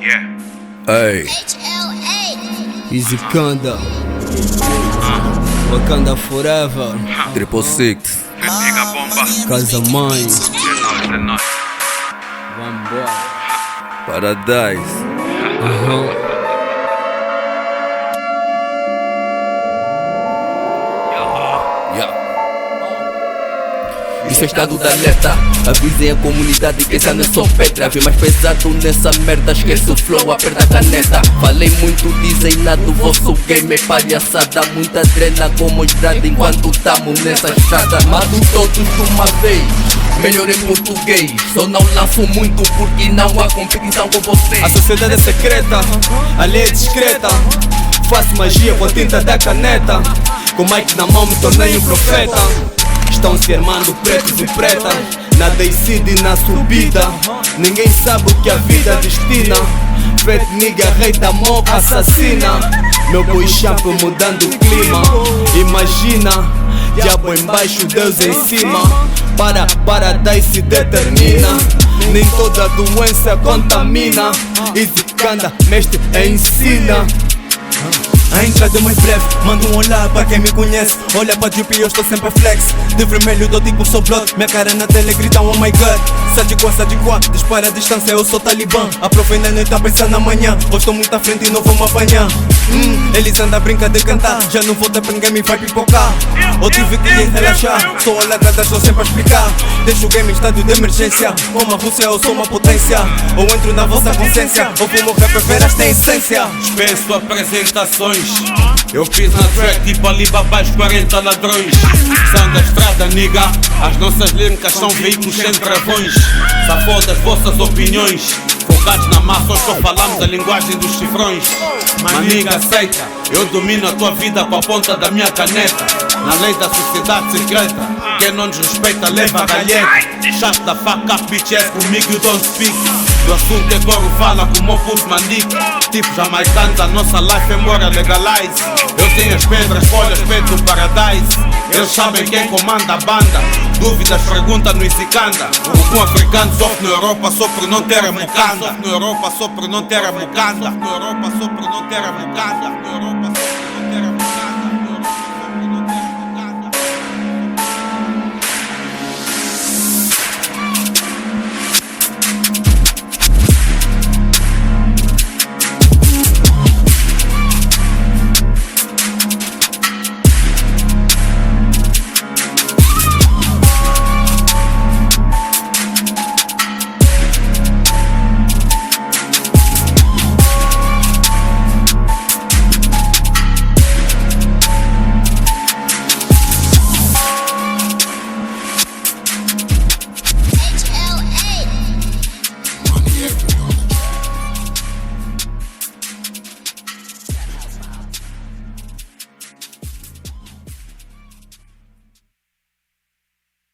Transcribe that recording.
Ei, Easy Kanda, Wakanda Forever, Triple Six, Pega a bomba. Casa Mãe, É nóis. vambora. Paradise. Isso é estado de alerta. Avisem a comunidade que essa não é só pedra. Vem mais pesado nessa merda, esquece o flow, aperta a caneta. Falei muito, dizem nada, o vosso game é palhaçada. Muita drena como estrada enquanto tamo nessa estrada. Mato todos de uma vez, melhor em português. Só não lanço muito porque não há competição com vocês. A sociedade é secreta, a lei é discreta. Faço magia com a tinta da caneta. Com o mic na mão me tornei um profeta. Estão se armando pretos e pretas. Nada incide na subida. Ninguém sabe o que a vida destina. Fat nigga, rei da mão assassina. Meu boy shampoo mudando o clima. Imagina, diabo embaixo, Deus em cima. Paradise determina. Nem toda doença contamina. Easy Kanda, mestre ensina. A entrada é mais breve, manda um olhar para quem me conhece. Olha para Drip e eu estou sempre a flex. De vermelho dou tipo sou blood. Minha cara na tele gritam oh my god. Sadikwa, dispara a distância, eu sou talibã. A prof ainda nem tá pensando amanhã. Hoje estou muito à frente e não vou me apanhar. Eles andam a brincar de cantar. Já não vou ter pra ninguém me vai pipocar. Eu tive que ir relaxar. Sou a ladrada, estou sempre a explicar. Deixo o game em estado de emergência. Como a Rússia eu sou uma potência. Ou entro na vossa consciência. Ou fumo rap, veras tem essência. Dispenso apresentações. Eu fiz na track tipo Alibaba, os 40 ladrões. São da estrada, nigga. As nossas líricas são veículos sem travões. Safou das vossas opiniões. Focados na massa, hoje só falamos a linguagem dos cifrões. Maniga, aceita. Eu domino a tua vida com a ponta da minha caneta. Na lei da sociedade secreta. Quem não desrespeita leva a galheta. Shut the fuck up, bitches, comigo you don't speak. Do assunto é coro, fala como o puto mandique. Tipo jamaicanos, a nossa life é mora legalize. Eu tenho as pedras, folhas, peito do paradise. Eles sabem quem comanda a banda. Dúvidas, pergunta no Easy Kanda. O com africano sofre na Europa só por não ter a mucanda. Na Europa só por não ter a mucanda. Na Europa só por não ter a mucanda.